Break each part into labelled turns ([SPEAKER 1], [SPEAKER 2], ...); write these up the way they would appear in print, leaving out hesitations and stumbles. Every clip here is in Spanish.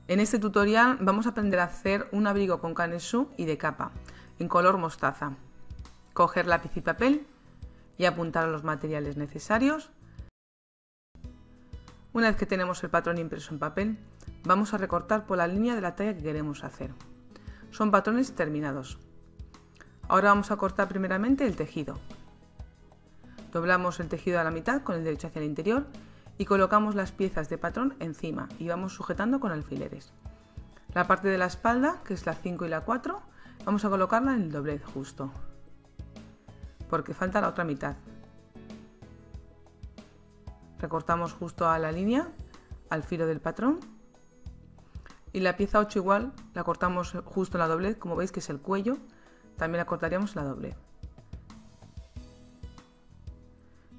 [SPEAKER 1] En este tutorial vamos a aprender a hacer un abrigo con canesú y de capa, en color mostaza. Coger lápiz y papel y apuntar los materiales necesarios. Una vez que tenemos el patrón impreso en papel, vamos a recortar por la línea de la talla que queremos hacer. Son patrones terminados. Ahora vamos a cortar primeramente el tejido. Doblamos el tejido a la mitad con el derecho hacia el interior y colocamos las piezas de patrón encima y vamos sujetando con alfileres. La parte de la espalda, que es la 5 y la 4, vamos a colocarla en el doblez justo, porque falta la otra mitad. Recortamos justo a la línea, al filo del patrón, y la pieza 8 igual la cortamos justo en la doblez, como veis que es el cuello, también la cortaríamos en la doblez.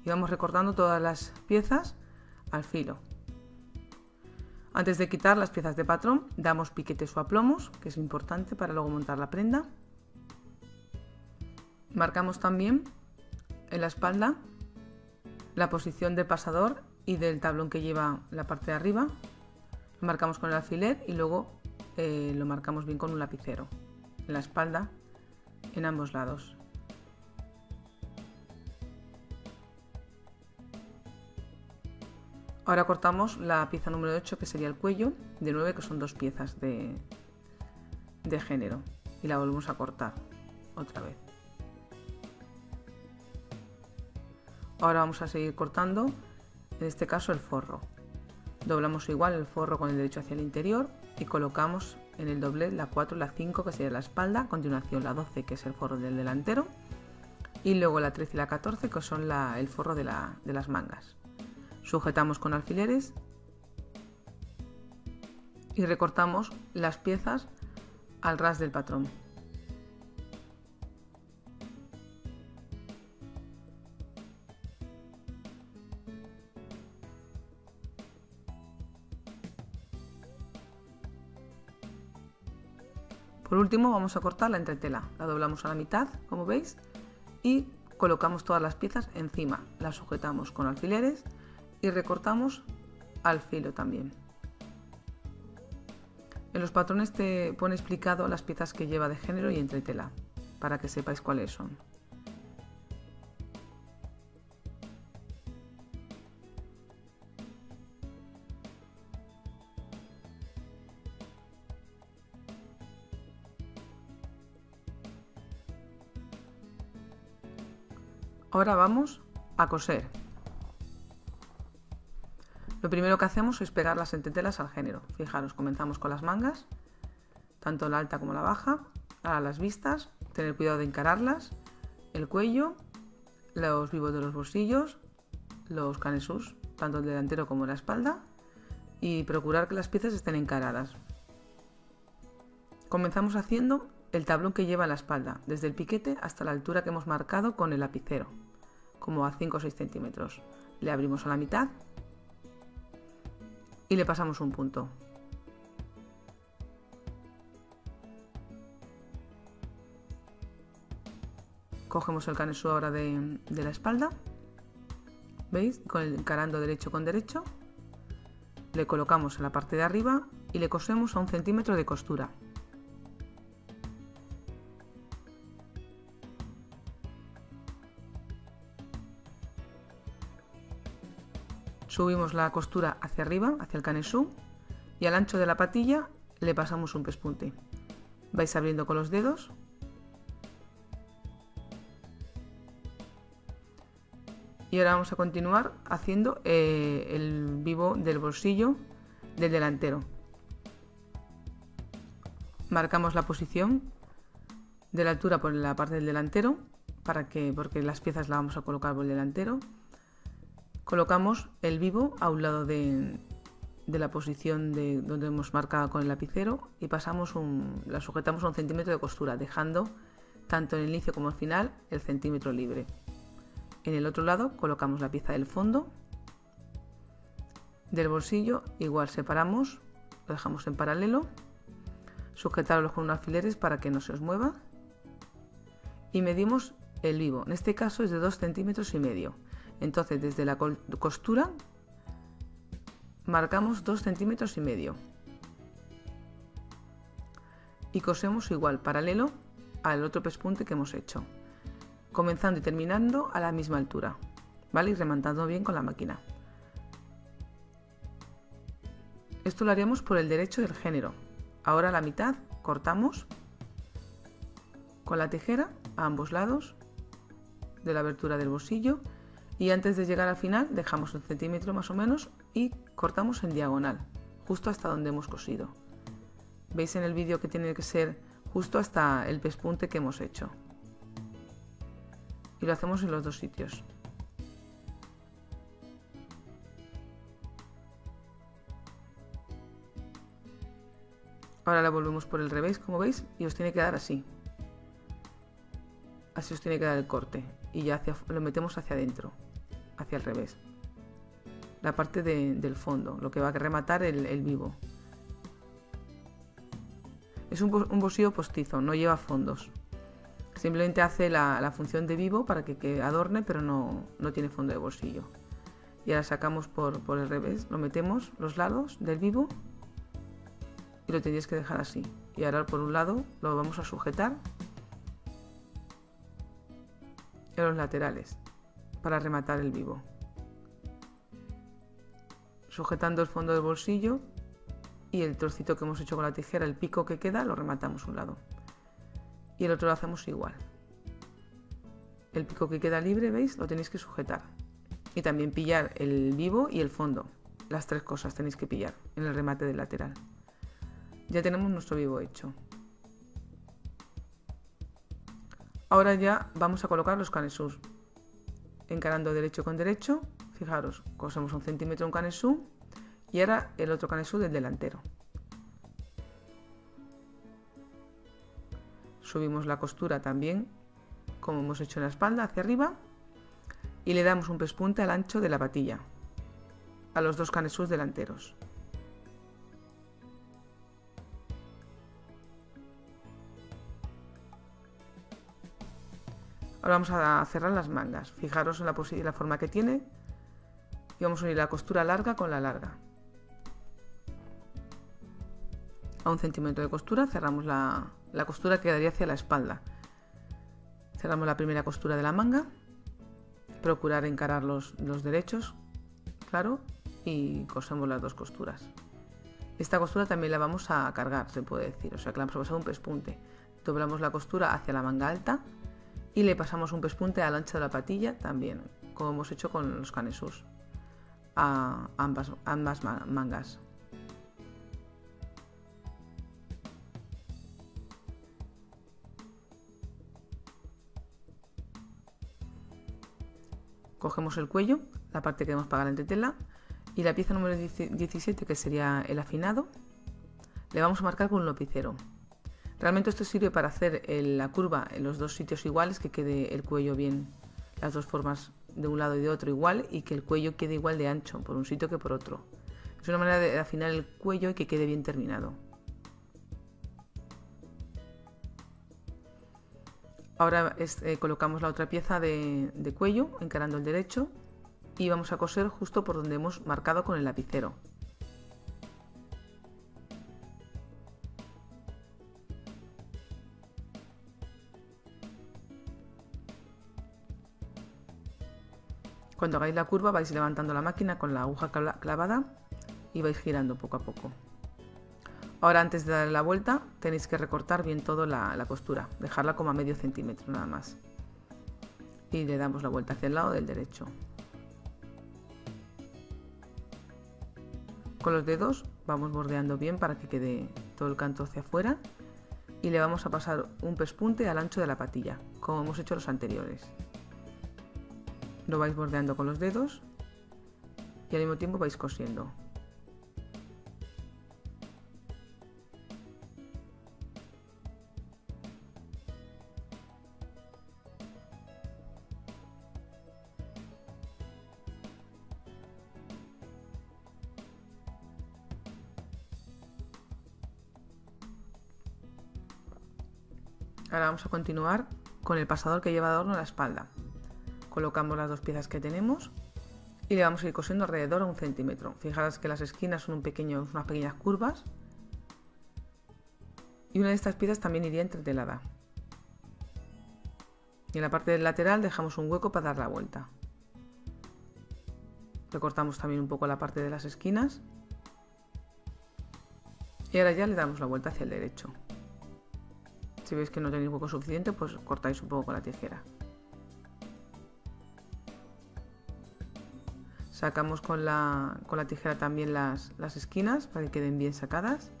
[SPEAKER 1] Y vamos recortando todas las piezas al filo. Antes de quitar las piezas de patrón, damos piquetes o aplomos, que es importante para luego montar la prenda. Marcamos también en la espalda la posición del pasador y del tablón que lleva la parte de arriba. Lo marcamos con el alfiler y luego lo marcamos bien con un lapicero en la espalda, en ambos lados. Ahora cortamos la pieza número 8, que sería el cuello, de 9, que son dos piezas de género, y la volvemos a cortar otra vez. Ahora vamos a seguir cortando, en este caso el forro. Doblamos igual el forro con el derecho hacia el interior y colocamos en el doblez la 4 y la 5, que sería la espalda, a continuación la 12, que es el forro del delantero, y luego la 13 y la 14, que son el forro de las mangas. Sujetamos con alfileres y recortamos las piezas al ras del patrón. Por último vamos a cortar la entretela. La doblamos a la mitad, como veis, y colocamos todas las piezas encima. Las sujetamos con alfileres y recortamos al filo también. En los patrones te pone explicado las piezas que lleva de género y entretela, para que sepáis cuáles son. Ahora vamos a coser. Lo primero que hacemos es pegar las entretelas al género. Fijaros, comenzamos con las mangas, tanto la alta como la baja, a las vistas, tener cuidado de encararlas, el cuello, los vivos de los bolsillos, los canesús, tanto el delantero como la espalda, y procurar que las piezas estén encaradas. Comenzamos haciendo el tablón que lleva en la espalda, desde el piquete hasta la altura que hemos marcado con el lapicero, como a 5 o 6 centímetros. Le abrimos a la mitad y le pasamos un punto. Cogemos el canesú ahora de la espalda, ¿veis? Encarando derecho con derecho, le colocamos en la parte de arriba y le cosemos a 1 centímetro de costura. Subimos la costura hacia arriba, hacia el canesú, y al ancho de la patilla le pasamos un pespunte. Vais abriendo con los dedos y ahora vamos a continuar haciendo el vivo del bolsillo del delantero. Marcamos la posición de la altura por la parte del delantero, porque las piezas las vamos a colocar por el delantero. Colocamos el vivo a un lado de la posición donde hemos marcado con el lapicero y la sujetamos a 1 centímetro de costura, dejando tanto en el inicio como al final el centímetro libre. En el otro lado colocamos la pieza del fondo, del bolsillo, igual separamos, lo dejamos en paralelo, sujetarlos con unos alfileres para que no se os mueva y medimos el vivo, en este caso es de 2,5 centímetros. Entonces desde la costura marcamos 2,5 centímetros. y cosemos igual, paralelo al otro pespunte que hemos hecho, comenzando y terminando a la misma altura, ¿vale? Y rematando bien con la máquina. Esto lo haríamos por el derecho del género. Ahora a la mitad cortamos con la tijera a ambos lados de la abertura del bolsillo y antes de llegar al final dejamos 1 centímetro más o menos y cortamos en diagonal, justo hasta donde hemos cosido. Veis en el vídeo que tiene que ser justo hasta el pespunte que hemos hecho. Y lo hacemos en los dos sitios. Ahora la volvemos por el revés, como veis, y os tiene que dar así. Así os tiene que dar el corte. Y ya lo metemos hacia adentro, hacia el revés. La parte del fondo, lo que va a rematar el vivo. Es un bolsillo postizo, no lleva fondos. Simplemente hace la función de vivo para que adorne, pero no tiene fondo de bolsillo. Y ahora sacamos por el revés, lo metemos los lados del vivo y lo tenéis que dejar así. Y ahora por un lado lo vamos a sujetar en los laterales para rematar el vivo. Sujetando el fondo del bolsillo y el trocito que hemos hecho con la tijera, el pico que queda, lo rematamos un lado. Y el otro lo hacemos igual. El pico que queda libre, ¿veis? Lo tenéis que sujetar. Y también pillar el vivo y el fondo. Las tres cosas tenéis que pillar en el remate del lateral. Ya tenemos nuestro vivo hecho. Ahora ya vamos a colocar los canesús. Encarando derecho con derecho, fijaros, cosemos 1 centímetro un canesú y ahora el otro canesú del delantero. Subimos la costura también, como hemos hecho en la espalda, hacia arriba y le damos un pespunte al ancho de la patilla, a los dos canesús delanteros. Ahora vamos a cerrar las mangas. Fijaros en la forma que tiene y vamos a unir la costura larga con la larga. A 1 centímetro de costura cerramos la costura que quedaría hacia la espalda. Cerramos la primera costura de la manga, procurar encarar los derechos, claro, y cosemos las dos costuras. Esta costura también la vamos a cargar, se puede decir, o sea que la vamos a pasar un pespunte. Doblamos la costura hacia la manga alta y le pasamos un pespunte al ancho de la patilla también, como hemos hecho con los canesús, a ambas mangas. Cogemos el cuello, la parte que debemos pagar en tela, y la pieza número 17, que sería el afinado, le vamos a marcar con un lapicero. Realmente esto sirve para hacer la curva en los dos sitios iguales, que quede el cuello bien, las dos formas de un lado y de otro igual, y que el cuello quede igual de ancho por un sitio que por otro. Es una manera de afinar el cuello y que quede bien terminado. Ahora colocamos la otra pieza de cuello encarando el derecho y vamos a coser justo por donde hemos marcado con el lapicero. Cuando hagáis la curva vais levantando la máquina con la aguja clavada y vais girando poco a poco. Ahora antes de darle la vuelta tenéis que recortar bien toda la costura, dejarla como a medio centímetro nada más. Y le damos la vuelta hacia el lado del derecho. Con los dedos vamos bordeando bien para que quede todo el canto hacia afuera y le vamos a pasar un pespunte al ancho de la patilla, como hemos hecho los anteriores. Lo vais bordeando con los dedos y al mismo tiempo vais cosiendo. Ahora vamos a continuar con el pasador que lleva adorno a la espalda. Colocamos las dos piezas que tenemos y le vamos a ir cosiendo alrededor a 1 centímetro. Fijaros que las esquinas son unas pequeñas curvas Y una de estas piezas también iría entretelada. Y en la parte del lateral dejamos un hueco para dar la vuelta. Recortamos también un poco la parte de las esquinas. Y ahora ya le damos la vuelta hacia el derecho. Si veis que no tenéis hueco suficiente, pues cortáis un poco con la tijera. Sacamos con la tijera también las esquinas para que queden bien sacadas.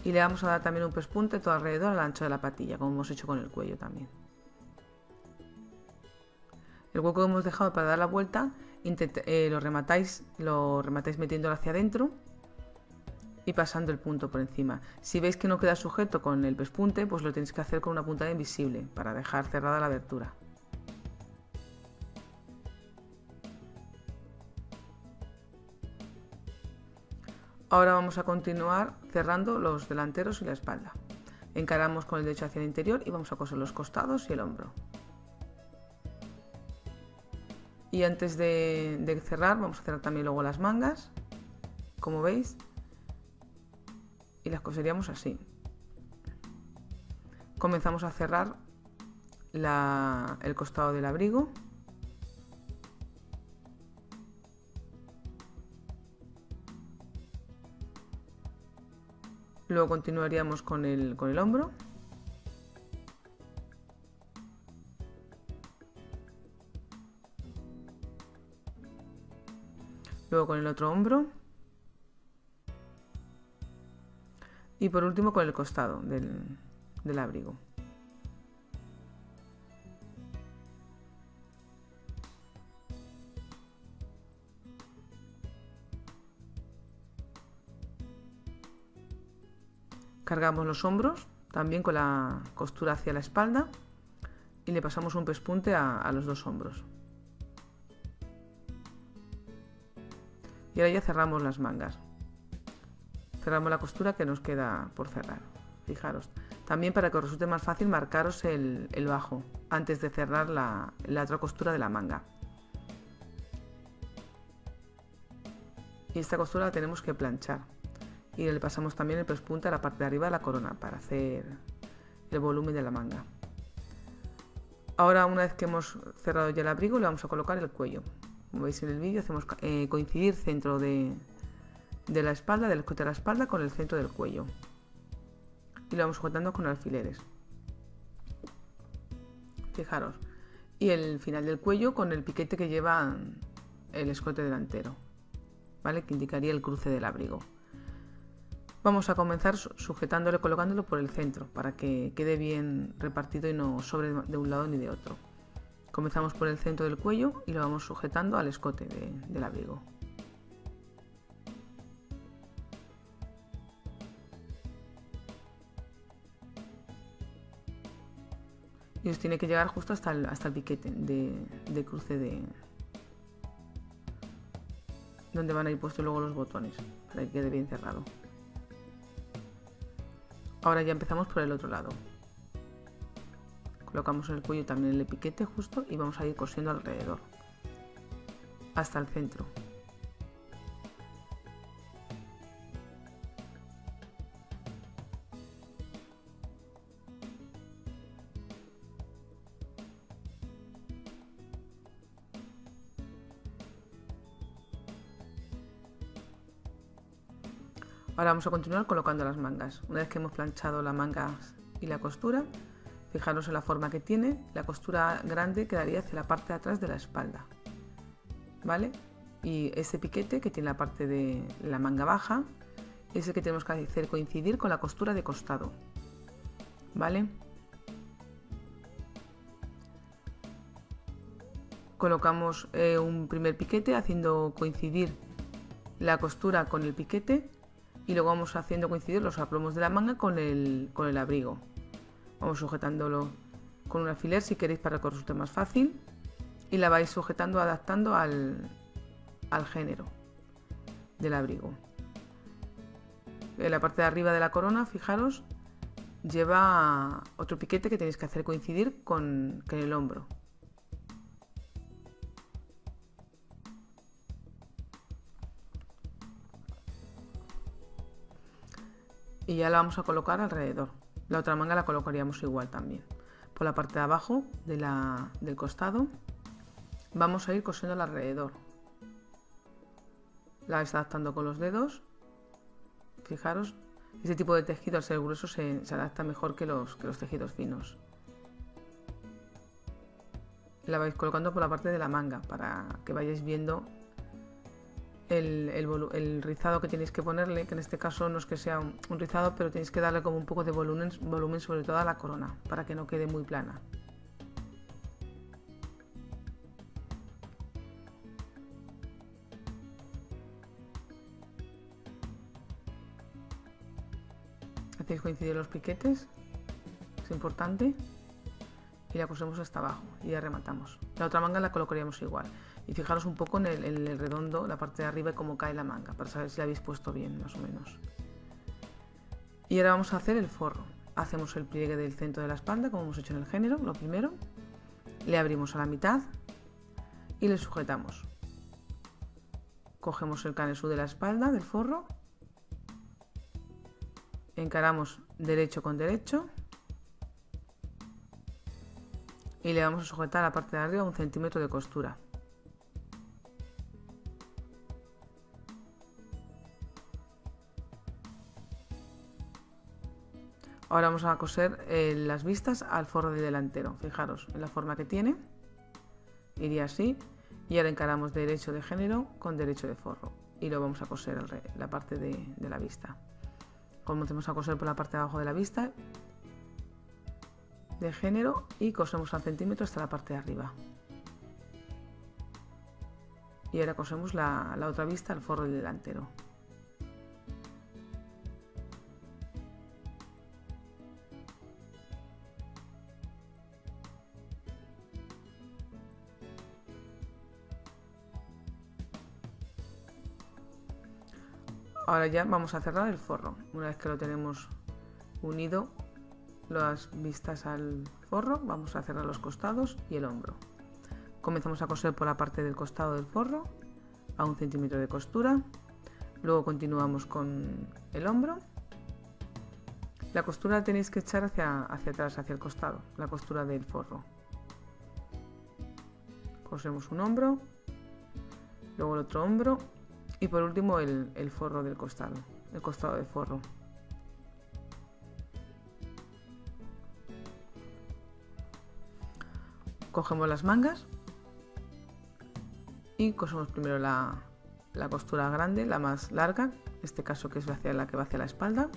[SPEAKER 1] Y le vamos a dar también un pespunte todo alrededor al ancho de la patilla, como hemos hecho con el cuello también. El hueco que hemos dejado para dar la vuelta lo rematáis metiéndolo hacia adentro y pasando el punto por encima. Si veis que no queda sujeto con el pespunte, pues lo tenéis que hacer con una puntada invisible para dejar cerrada la abertura. Ahora vamos a continuar cerrando los delanteros y la espalda. Encaramos con el derecho hacia el interior y vamos a coser los costados y el hombro. Y antes de cerrar, vamos a cerrar también luego las mangas, como veis, y las coseríamos así. Comenzamos a cerrar el costado del abrigo. Luego continuaríamos con el hombro. Luego con el otro hombro. Y por último con el costado del abrigo. Cargamos los hombros también con la costura hacia la espalda y le pasamos un pespunte a los dos hombros. Y ahora ya cerramos las mangas. Cerramos la costura que nos queda por cerrar. Fijaros. También para que os resulte más fácil marcaros el bajo antes de cerrar la otra costura de la manga. Y esta costura la tenemos que planchar. Y le pasamos también el pespunte a la parte de arriba de la corona para hacer el volumen de la manga. Ahora, una vez que hemos cerrado ya el abrigo, le vamos a colocar el cuello. Como veis en el vídeo, hacemos coincidir centro de la espalda, del escote de la espalda con el centro del cuello. Y lo vamos sujetando con alfileres. Fijaros. Y el final del cuello con el piquete que lleva el escote delantero, ¿vale? Que indicaría el cruce del abrigo. Vamos a comenzar sujetándolo y colocándolo por el centro para que quede bien repartido y no sobre de un lado ni de otro. Comenzamos por el centro del cuello y lo vamos sujetando al escote del abrigo. Y os tiene que llegar justo hasta el piquete de cruce donde van a ir puestos luego los botones para que quede bien cerrado. Ahora ya empezamos por el otro lado. Colocamos en el cuello también el piquete justo y vamos a ir cosiendo alrededor hasta el centro. Ahora vamos a continuar colocando las mangas. Una vez que hemos planchado las mangas y la costura, fijaros en la forma que tiene. La costura grande quedaría hacia la parte de atrás de la espalda, ¿vale? Y ese piquete que tiene la parte de la manga baja es el que tenemos que hacer coincidir con la costura de costado, ¿vale? Colocamos un primer piquete haciendo coincidir la costura con el piquete y luego vamos haciendo coincidir los aplomos de la manga con el abrigo. Vamos sujetándolo con un alfiler si queréis para que os resulte más fácil y la vais sujetando adaptando al género del abrigo. En la parte de arriba de la corona, fijaros, lleva otro piquete que tenéis que hacer coincidir con el hombro. y ya la vamos a colocar alrededor. La otra manga la colocaríamos igual también. Por la parte de abajo del costado vamos a ir cosiendo alrededor. La vais adaptando con los dedos. Fijaros, este tipo de tejido al ser grueso se adapta mejor que los tejidos finos. La vais colocando por la parte de la manga para que vayáis viendo el rizado que tenéis que ponerle, que en este caso no es que sea un rizado, pero tenéis que darle como un poco de volumen sobre toda la corona para que no quede muy plana. Hacéis coincidir los piquetes, es importante, y la cosemos hasta abajo y ya rematamos. La otra manga la colocaríamos igual. Y fijaros un poco en el redondo, la parte de arriba y cómo cae la manga, para saber si la habéis puesto bien, más o menos. Y ahora vamos a hacer el forro. Hacemos el pliegue del centro de la espalda, como hemos hecho en el género, lo primero. Le abrimos a la mitad y le sujetamos. Cogemos el canesú de la espalda, del forro. Encaramos derecho con derecho. Y le vamos a sujetar a la parte de arriba 1 centímetro de costura. Ahora vamos a coser las vistas al forro de delantero. Fijaros en la forma que tiene. Iría así. Y ahora encaramos derecho de género con derecho de forro. Y lo vamos a coser la parte de la vista. Comencemos a coser por la parte de abajo de la vista de género y cosemos al centímetro hasta la parte de arriba. Y ahora cosemos la otra vista al forro del delantero. Ahora ya vamos a cerrar el forro. Una vez que lo tenemos unido las vistas al forro, vamos a cerrar los costados y el hombro. Comenzamos a coser por la parte del costado del forro a 1 centímetro de costura. Luego continuamos con el hombro. La costura la tenéis que echar hacia atrás, hacia el costado, la costura del forro. Cosemos un hombro, luego el otro hombro y por último el forro del costado, el costado del forro. Cogemos las mangas y cosemos primero la costura grande, la más larga, en este caso que es la que va hacia la espalda,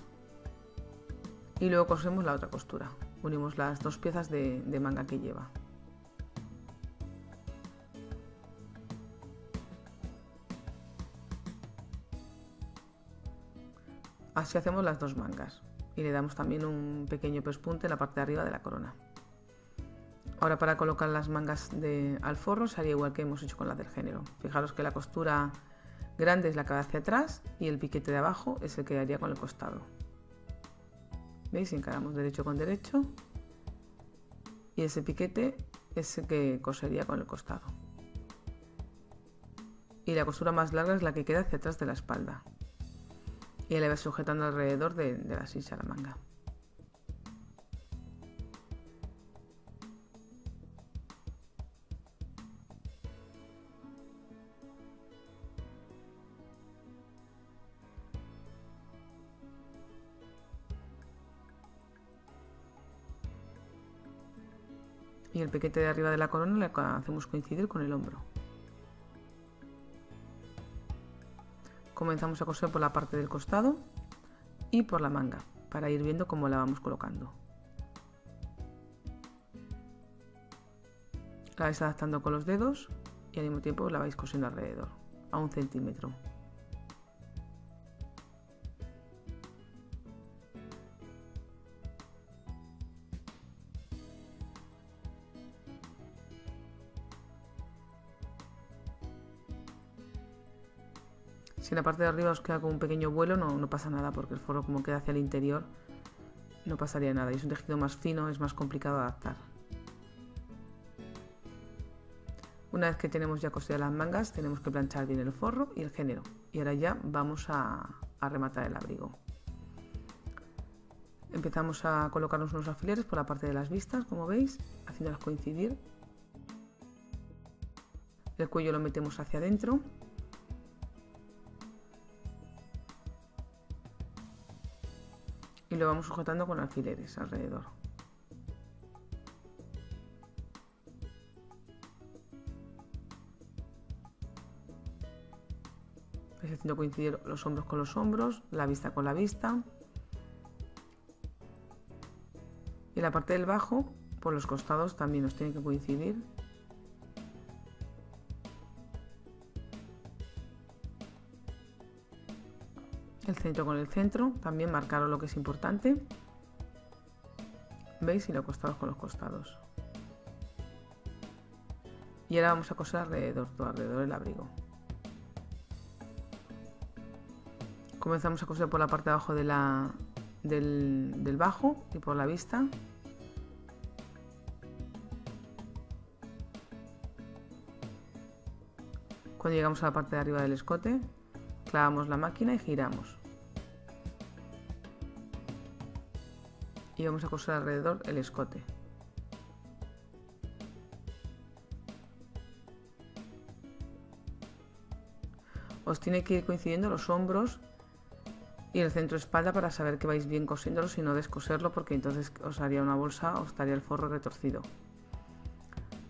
[SPEAKER 1] y luego cosemos la otra costura. Unimos las dos piezas de manga que lleva. Así hacemos las dos mangas y le damos también un pequeño pespunte en la parte de arriba de la corona. Ahora para colocar las mangas al forro se haría igual que hemos hecho con las del género. Fijaros que la costura grande es la que va hacia atrás y el piquete de abajo es el que haría con el costado. ¿Veis? Encaramos derecho con derecho y ese piquete es el que cosería con el costado. Y la costura más larga es la que queda hacia atrás de la espalda. Y le va sujetando alrededor de la sisa la manga. Y el piquete de arriba de la corona le hacemos coincidir con el hombro. Comenzamos a coser por la parte del costado y por la manga para ir viendo cómo la vamos colocando. La vais adaptando con los dedos y al mismo tiempo la vais cosiendo alrededor a 1 centímetro. Si en la parte de arriba os queda como un pequeño vuelo, no pasa nada, porque el forro como queda hacia el interior no pasaría nada. Y es un tejido más fino, es más complicado de adaptar. Una vez que tenemos ya cosidas las mangas, tenemos que planchar bien el forro y el género. Y ahora ya vamos a rematar el abrigo. Empezamos a colocarnos unos alfileres por la parte de las vistas, como veis, haciéndolas coincidir. El cuello lo metemos hacia adentro. Y lo vamos sujetando con alfileres alrededor. Vais haciendo coincidir los hombros con los hombros, la vista con la vista. Y la parte del bajo, por los costados también nos tiene que coincidir. El centro con el centro, también marcaros lo que es importante. ¿Veis? Y los costados con los costados. Y ahora vamos a coser alrededor, todo alrededor del abrigo. Comenzamos a coser por la parte de abajo del bajo y por la vista. Cuando llegamos a la parte de arriba del escote, clavamos la máquina y giramos. Y vamos a coser alrededor el escote. Os tiene que ir coincidiendo los hombros y el centro espalda para saber que vais bien cosiéndolo, y no descoserlo, porque entonces os haría una bolsa o estaría el forro retorcido.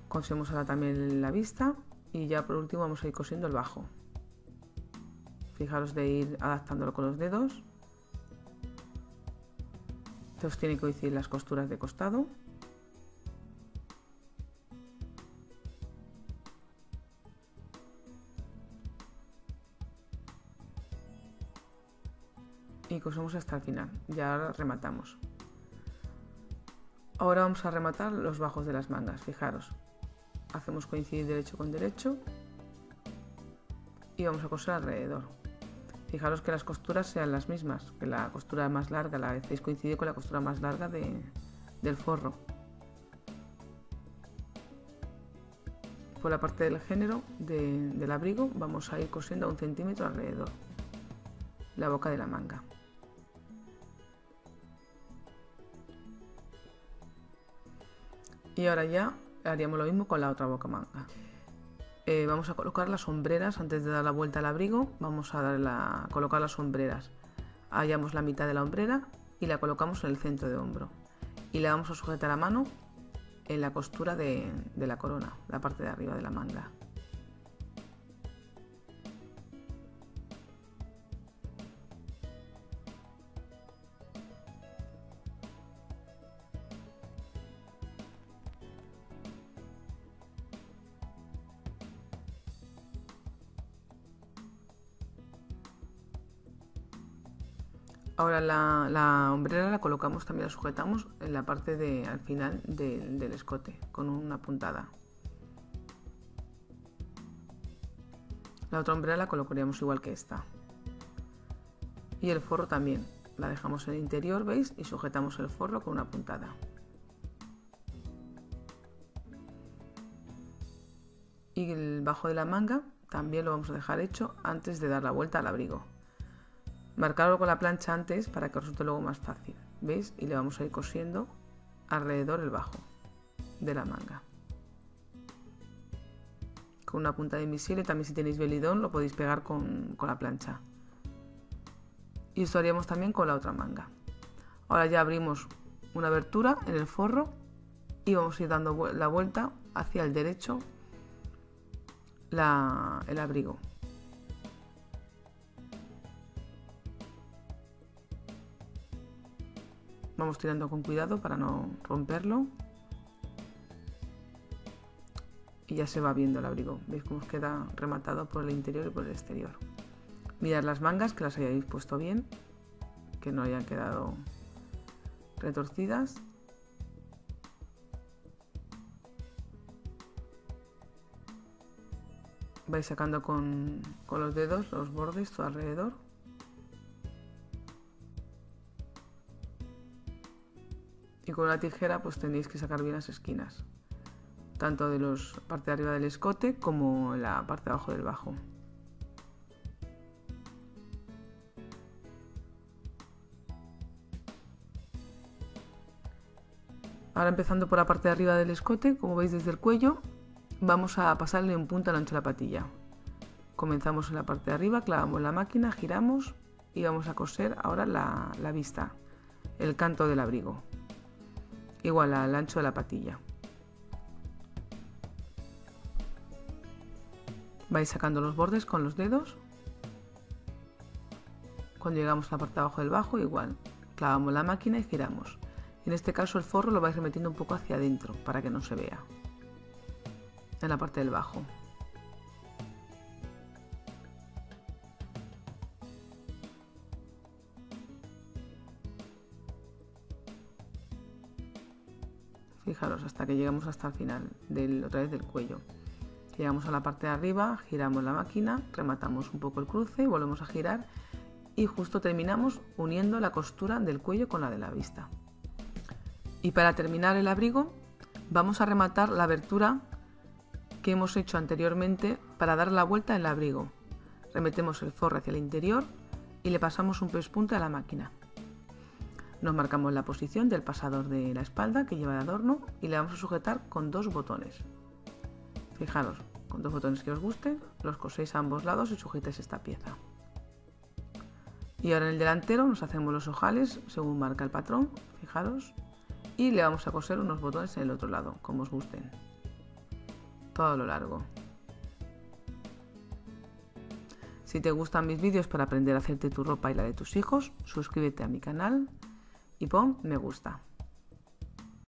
[SPEAKER 1] Cosemos ahora también la vista y ya por último vamos a ir cosiendo el bajo. Fijaros de ir adaptándolo con los dedos. Os tienen que coincidir las costuras de costado. Y cosemos hasta el final. Ya ahora rematamos. Ahora vamos a rematar los bajos de las mangas. Fijaros, hacemos coincidir derecho con derecho y vamos a coser alrededor. Fijaros que las costuras sean las mismas, que la costura más larga la hacéis coincidir con la costura más larga del forro. Por la parte del género del abrigo vamos a ir cosiendo a 1 centímetro alrededor la boca de la manga. Y ahora ya haríamos lo mismo con la otra boca manga. Vamos a colocar las sombreras antes de dar la vuelta al abrigo. Vamos a colocar las sombreras. Hallamos la mitad de la hombrera y la colocamos en el centro de hombro. Y la vamos a sujetar a mano en la costura de la corona, la parte de arriba de la manga. Ahora la hombrera la colocamos, también la sujetamos en la parte al final del escote con una puntada. La otra hombrera la colocaríamos igual que esta. Y el forro también, la dejamos en el interior, ¿veis? Y sujetamos el forro con una puntada. Y el bajo de la manga también lo vamos a dejar hecho antes de dar la vuelta al abrigo. Marcarlo con la plancha antes para que resulte luego más fácil, ¿veis? Y le vamos a ir cosiendo alrededor el bajo de la manga. Con una puntada invisible, también si tenéis velidón lo podéis pegar con la plancha. Y esto haríamos también con la otra manga. Ahora ya abrimos una abertura en el forro y vamos a ir dando la vuelta hacia el derecho el abrigo. Vamos tirando con cuidado para no romperlo. Y ya se va viendo el abrigo. ¿Veis cómo os queda rematado por el interior y por el exterior? Mirad las mangas, que las hayáis puesto bien, que no hayan quedado retorcidas. Vais sacando con los dedos los bordes todo alrededor. Y con una tijera pues tenéis que sacar bien las esquinas, tanto de la parte de arriba del escote como en la parte de abajo del bajo. Ahora empezando por la parte de arriba del escote, como veis desde el cuello, vamos a pasarle un punto al ancho de la patilla. Comenzamos en la parte de arriba, clavamos la máquina, giramos y vamos a coser ahora la vista, el canto del abrigo, igual al ancho de la patilla. Vais sacando los bordes con los dedos. Cuando llegamos a la parte de abajo del bajo, igual, clavamos la máquina y giramos. En este caso el forro lo vais remetiendo un poco hacia adentro para que no se vea en la parte del bajo. Fijaros hasta que llegamos hasta el final, otra vez del cuello. Llegamos a la parte de arriba, giramos la máquina, rematamos un poco el cruce, volvemos a girar y justo terminamos uniendo la costura del cuello con la de la vista. Y para terminar el abrigo vamos a rematar la abertura que hemos hecho anteriormente para dar la vuelta en el abrigo. Remetemos el forro hacia el interior y le pasamos un pespunte a la máquina. Nos marcamos la posición del pasador de la espalda que lleva de adorno y le vamos a sujetar con 2 botones. Fijaros, con 2 botones que os gusten, los coséis a ambos lados y sujetáis esta pieza. Y ahora en el delantero nos hacemos los ojales según marca el patrón, fijaros, y le vamos a coser unos botones en el otro lado, como os gusten, todo a lo largo. Si te gustan mis vídeos para aprender a hacerte tu ropa y la de tus hijos, suscríbete a mi canal y pon me gusta.